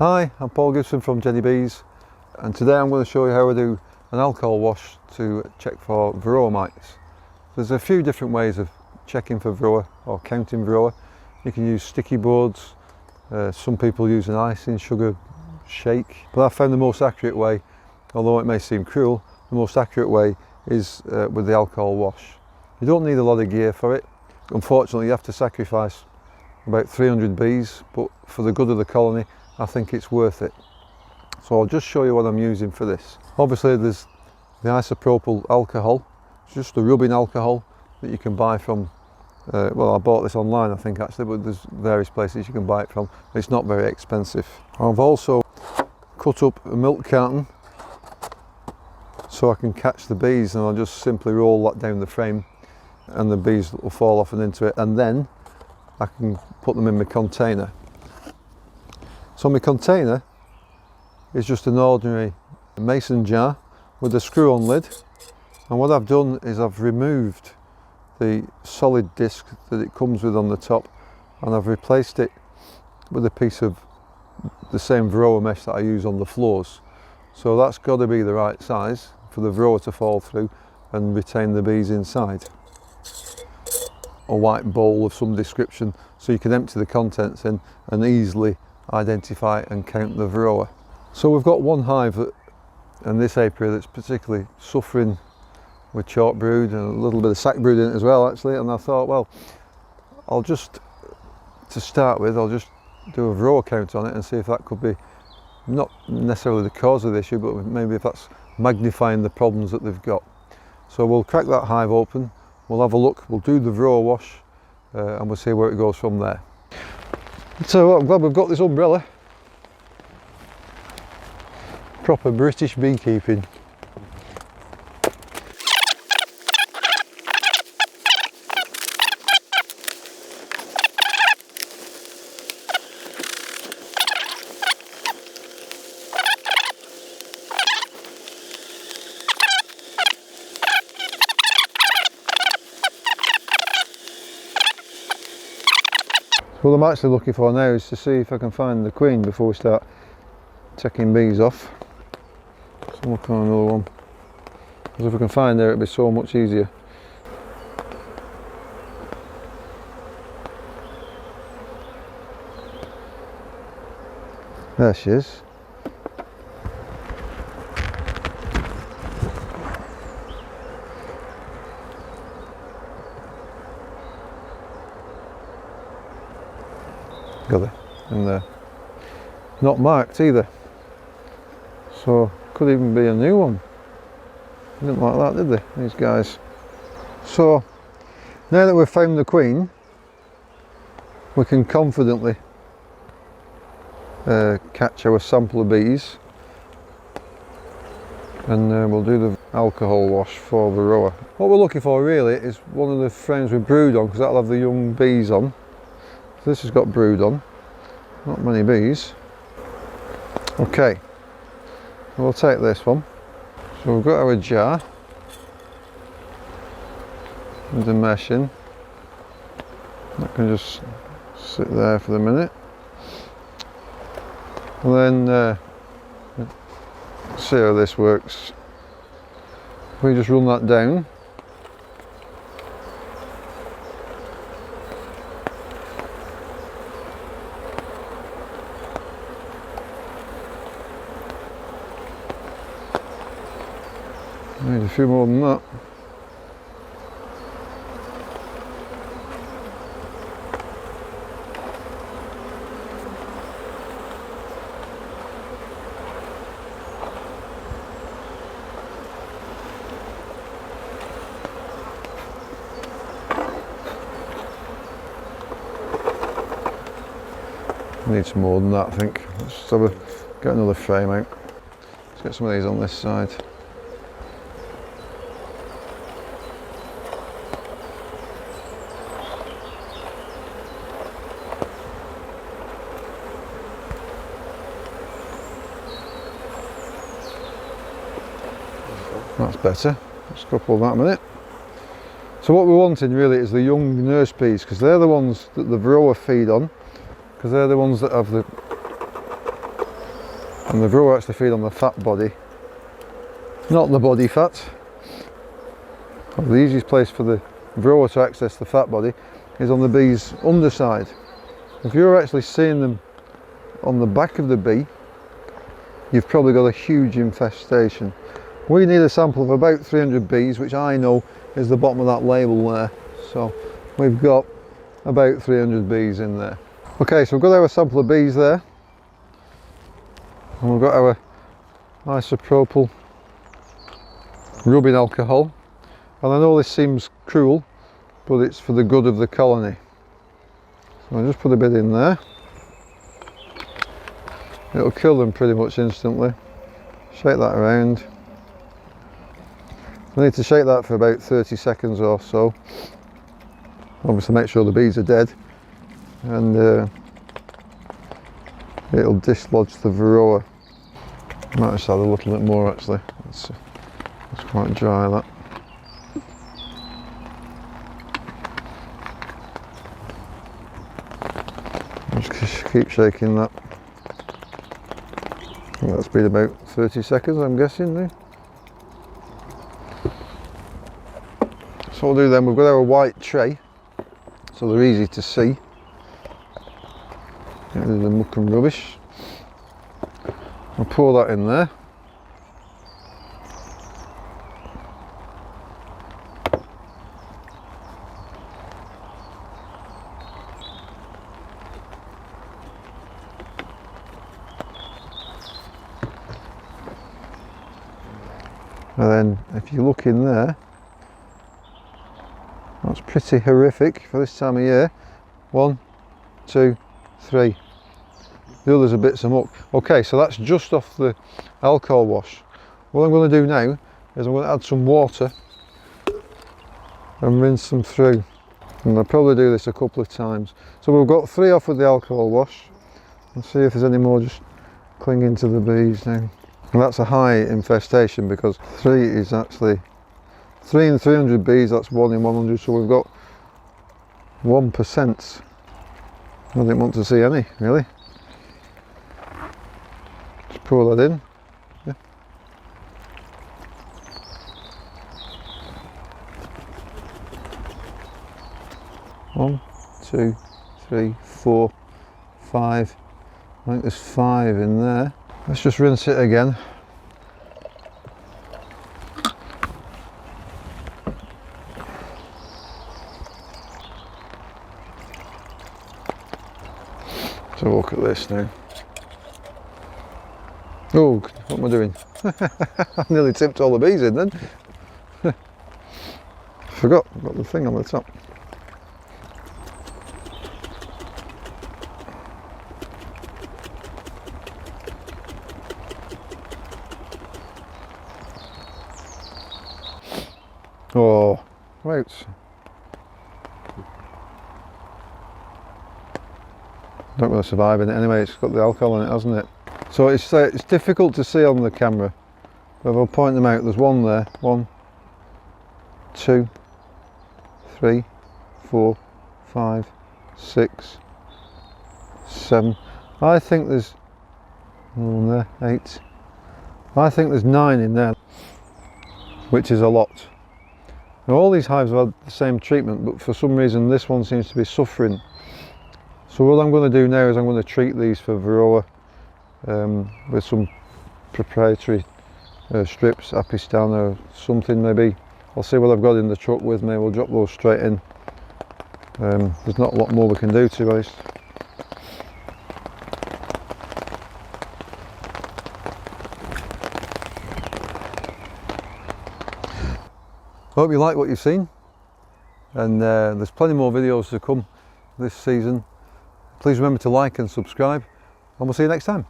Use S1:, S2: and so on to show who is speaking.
S1: Hi, I'm Paul Gibson from Jenny Bees, and today I'm going to show you how I do an alcohol wash to check for Varroa mites. There's a few different ways of checking for Varroa or counting Varroa. You can use sticky boards, some people use an icing sugar shake, but I found the most accurate way, although it may seem cruel, the most accurate way is with the alcohol wash. You don't need a lot of gear for it. Unfortunately, you have to sacrifice about 300 bees, but for the good of the colony, I think it's worth it. So I'll just show you what I'm using for this. Obviously there's the isopropyl alcohol. It's just a rubbing alcohol that you can buy from, well, I bought this online I think actually, but there's various places you can buy it from. It's not very expensive. I've also cut up a milk carton so I can catch the bees, and I'll just simply roll that down the frame and the bees will fall off and into it, and then I can put them in my container. So my container is just an ordinary mason jar with a screw-on lid, and what I've done is I've removed the solid disc that it comes with on the top, and I've replaced it with a piece of the same Varroa mesh that I use on the floors. So that's got to be the right size for the Varroa to fall through and retain the bees inside. A white bowl of some description so you can empty the contents in and easily identify and count the Varroa. So we've got one hive in this apiary that's particularly suffering with chalk brood and a little bit of sac brood in it as well actually, and I thought, well, to start with I'll just do a Varroa count on it and see if that could be not necessarily the cause of the issue, but maybe if that's magnifying the problems that they've got. So we'll crack that hive open, we'll have a look, we'll do the Varroa wash and we'll see where it goes from there. So I'm glad we've got this umbrella. Proper British beekeeping. What I'm actually looking for now is to see if I can find the queen before we start taking bees off. So I'll look on another one, because if we can find her it'll be so much easier. There she is. Got her in there. Not marked either, so could even be a new one. Didn't like that, did they, these guys? So now that we've found the queen, we can confidently catch our sample of bees, and we'll do the alcohol wash for Varroa. What we're looking for really is one of the frames with brood on, because that'll have the young bees on. So this has got brood on, not many bees. Okay, we'll take this one. So we've got our jar with the mesh in. That can just sit there for the minute. And then see how this works. We just run that down. Need a few more than that. Need some more than that, I think. Let's get another frame out. Let's get some of these on this side. That's better. Let's couple that a minute. So what we're wanting really is the young nurse bees, because they're the ones that the Varroa feed on, because they're the ones that have the And the Varroa actually feed on the fat body, not the body fat. The easiest place for the Varroa to access the fat body is on the bee's underside. If you're actually seeing them on the back of the bee, you've probably got a huge infestation. We need a sample of about 300 bees, which I know is the bottom of that label there. So we've got about 300 bees in there. Okay, so we've got our sample of bees there, and we've got our isopropyl rubbing alcohol. And I know this seems cruel, but it's for the good of the colony. So I'll just put a bit in there. It'll kill them pretty much instantly. Shake that around. We need to shake that for about 30 seconds or so. Obviously make sure the bees are dead, and it'll dislodge the Varroa. Might just add a little bit more actually. It's quite dry, that. Just keep shaking that. That's been about 30 seconds, I'm guessing now. So what we'll do then, we've got our white tray, so they're easy to see. Get rid of the muck and rubbish. I'll pour that in there. And then if you look in there, that's pretty horrific for this time of year. 1, 2, 3. The others are bits of muck. Okay, so that's just off the alcohol wash. What I'm going to do now is I'm going to add some water and rinse them through. And I'll probably do this a couple of times. So we've got 3 off with the alcohol wash. Let's see if there's any more just clinging to the bees now. And that's a high infestation because 3 is actually 3 in 300 bees, that's 1 in 100, so we've got 1%. I didn't want to see any, really. Just pour that in. Yeah. One, 2, 3, 4, 5. I think there's 5 in there. Let's just rinse it again. So look at this now. Oh, what am I doing? I nearly tipped all the bees in then. Forgot, I've got the thing on the top. Oh, right. Don't really survive in it anyway, it's got the alcohol in it, hasn't it? So it's difficult to see on the camera, but if I'll point them out, there's 1 there. 1, 2, 3, 4, 5, 6, 7. I think there's 1 there, 8. I think there's 9 in there, which is a lot. Now all these hives have had the same treatment, but for some reason this one seems to be suffering. So what I'm going to do now is I'm going to treat these for Varroa with some proprietary strips, Apistan or something maybe. I'll see what I've got in the truck with me, we'll drop those straight in. There's not a lot more we can do, to be honest. I hope you like what you've seen, and there's plenty more videos to come this season. Please remember to like and subscribe, and we'll see you next time.